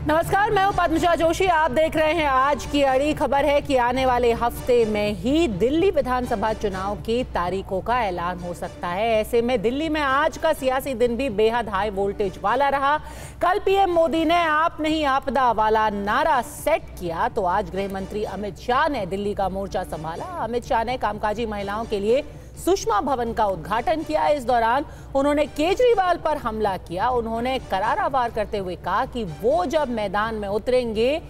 नमस्कार, मैं हूं पद्मजा जोशी। आप देख रहे हैं आज की अड़ी। खबर है कि आने वाले हफ्ते में ही दिल्ली विधानसभा चुनाव की तारीखों का ऐलान हो सकता है। ऐसे में दिल्ली में आज का सियासी दिन भी बेहद हाई वोल्टेज वाला रहा। कल पीएम मोदी ने आप नहीं आपदा वाला नारा सेट किया तो आज गृह मंत्री अमित शाह ने दिल्ली का मोर्चा संभाला। अमित शाह ने कामकाजी महिलाओं के लिए सुषमा भवन का उद्घाटन किया। इस दौरान उन्होंने केजरीवाल पर हमला किया। उन्होंने करारा वार करते हुए कहा कि वो जब मैदान में उतरेंगे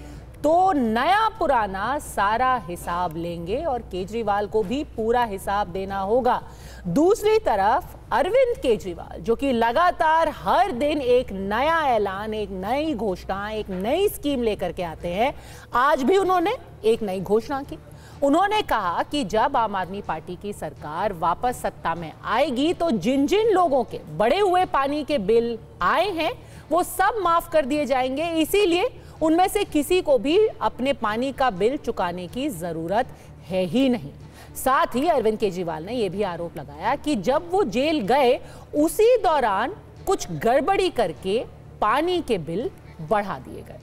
तो नया पुराना सारा हिसाब लेंगे और केजरीवाल को भी पूरा हिसाब देना होगा। दूसरी तरफ अरविंद केजरीवाल, जो कि लगातार हर दिन एक नया ऐलान, एक नई घोषणा, एक नई स्कीम लेकर के आते हैं, आज भी उन्होंने एक नई घोषणा की। उन्होंने कहा कि जब आम आदमी पार्टी की सरकार वापस सत्ता में आएगी तो जिन जिन लोगों के बढ़े हुए पानी के बिल आए हैं वो सब माफ कर दिए जाएंगे। इसीलिए उनमें से किसी को भी अपने पानी का बिल चुकाने की जरूरत है ही नहीं। साथ ही अरविंद केजरीवाल ने यह भी आरोप लगाया कि जब वो जेल गए उसी दौरान कुछ गड़बड़ी करके पानी के बिल बढ़ा दिए गए।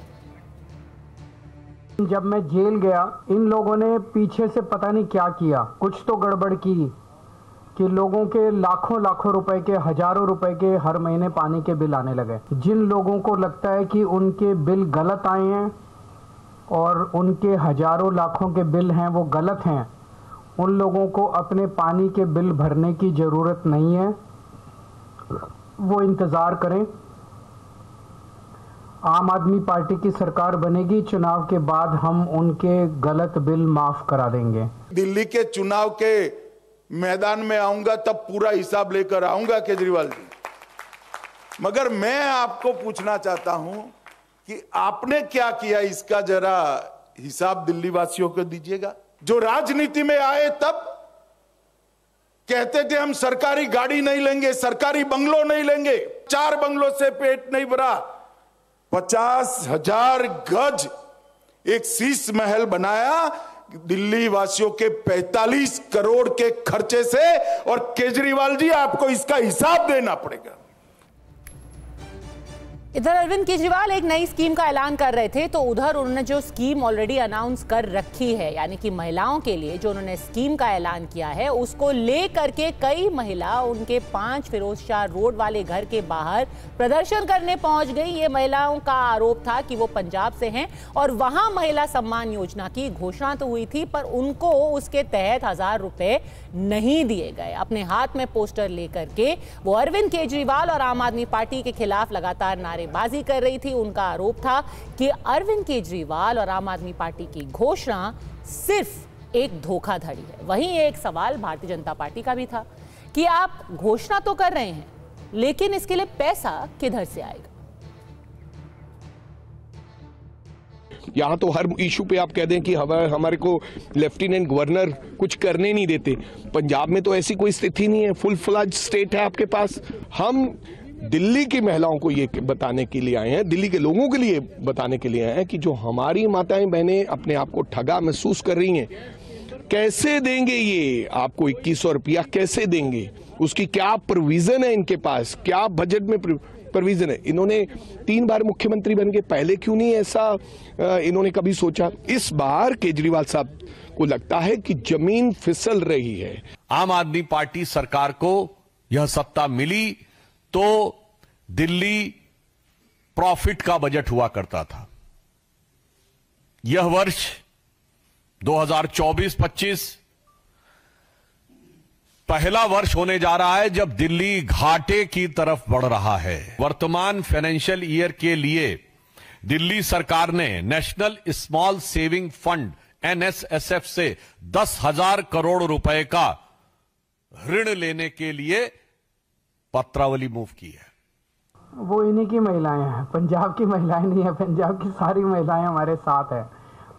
जब मैं जेल गया, इन लोगों ने पीछे से पता नहीं क्या किया, कुछ तो गड़बड़ की कि लोगों के लाखों लाखों रुपए के, हजारों रुपए के हर महीने पानी के बिल आने लगे। जिन लोगों को लगता है कि उनके बिल गलत आए हैं और उनके हजारों लाखों के बिल हैं वो गलत हैं, उन लोगों को अपने पानी के बिल भरने की जरूरत नहीं है। वो इंतजार करें। आम आदमी पार्टी की सरकार बनेगी, चुनाव के बाद हम उनके गलत बिल माफ करा देंगे। दिल्ली के चुनाव के मैदान में आऊंगा तब पूरा हिसाब लेकर आऊंगा केजरीवाल जी। मगर मैं आपको पूछना चाहता हूं कि आपने क्या किया, इसका जरा हिसाब दिल्ली वासियों को दीजिएगा। जो राजनीति में आए तब कहते थे हम सरकारी गाड़ी नहीं लेंगे, सरकारी बंगलो नहीं लेंगे, 4 बंगलों से पेट नहीं भरा। 50,000 गज एक शीश महल बनाया दिल्ली वासियों के 45 करोड़ के खर्चे से। और केजरीवाल जी, आपको इसका हिसाब देना पड़ेगा। इधर अरविंद केजरीवाल एक नई स्कीम का ऐलान कर रहे थे तो उधर उन्होंने जो स्कीम ऑलरेडी अनाउंस कर रखी है, यानी कि महिलाओं के लिए जो उन्होंने स्कीम का ऐलान किया है, उसको ले करके कई महिला उनके 5 फिरोज शाह रोड वाले घर के बाहर प्रदर्शन करने पहुंच गई। ये महिलाओं का आरोप था कि वो पंजाब से हैं और वहां महिला सम्मान योजना की घोषणा तो हुई थी पर उनको उसके तहत 1000 रुपए नहीं दिए गए। अपने हाथ में पोस्टर लेकर के वो अरविंद केजरीवाल और आम आदमी पार्टी के खिलाफ लगातार नारेबाजी कर रही थी। उनका आरोप था कि अरविंद केजरीवाल और आम आदमी पार्टी की घोषणा सिर्फ एक धोखाधड़ी है। वहीं एक सवाल भारतीय जनता पार्टी का भी था कि आप घोषणा तो कर रहे हैं लेकिन इसके लिए पैसा किधर से आएगा। यहाँ तो हर इशू पे आप कह दें कि हमारे को लेफ्टिनेंट गवर्नर कुछ करने नहीं देते। पंजाब में तो ऐसी कोई स्थिति नहीं है, फुल फ्लैज स्टेट है आपके पास। हम दिल्ली की महिलाओं को ये बताने के लिए आए हैं, दिल्ली के लोगों के लिए बताने के लिए आए हैं कि जो हमारी माताएं बहनें अपने आप को ठगा महसूस कर रही हैं, कैसे देंगे ये आपको 2100 रुपया, कैसे देंगे, उसकी क्या प्रोविजन है इनके पास, क्या बजट में प्रोविजन है। इन्होंने 3 बार मुख्यमंत्री बन गए, पहले क्यों नहीं ऐसा इन्होंने कभी सोचा। इस बार केजरीवाल साहब को लगता है कि जमीन फिसल रही है। आम आदमी पार्टी सरकार को यह सत्ता मिली तो दिल्ली प्रॉफिट का बजट हुआ करता था। यह वर्ष 2024-25 पहला वर्ष होने जा रहा है जब दिल्ली घाटे की तरफ बढ़ रहा है। वर्तमान फाइनेंशियल ईयर के लिए दिल्ली सरकार ने national small saving fund NSSF से 10,000 करोड़ रुपए का ऋण लेने के लिए पत्रावली मूव की है। वो इन्हीं की महिलाएं हैं, पंजाब की महिलाएं नहीं है। पंजाब की सारी महिलाएं हमारे साथ है,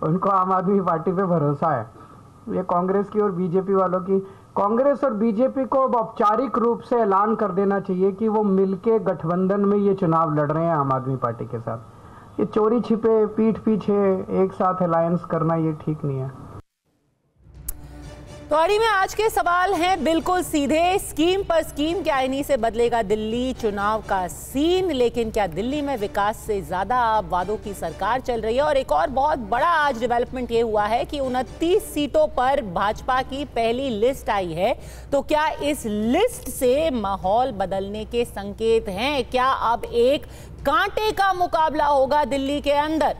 उनको आम आदमी पार्टी पे भरोसा है। ये कांग्रेस की और बीजेपी वालों की, कांग्रेस और बीजेपी को औपचारिक रूप से ऐलान कर देना चाहिए कि वो मिलके गठबंधन में ये चुनाव लड़ रहे हैं आम आदमी पार्टी के साथ। ये चोरी छिपे पीठ पीछे एक साथ अलायंस करना ये ठीक नहीं है। तो अड़ी में आज के सवाल हैं बिल्कुल सीधे। स्कीम पर स्कीम क्या इन्हीं से बदलेगा दिल्ली चुनाव का सीन? लेकिन क्या दिल्ली में विकास से ज्यादा वादों की सरकार चल रही है? और एक और बहुत बड़ा आज डेवलपमेंट ये हुआ है कि 29 सीटों पर भाजपा की पहली लिस्ट आई है। तो क्या इस लिस्ट से माहौल बदलने के संकेत हैं? क्या अब एक कांटे का मुकाबला होगा दिल्ली के अंदर?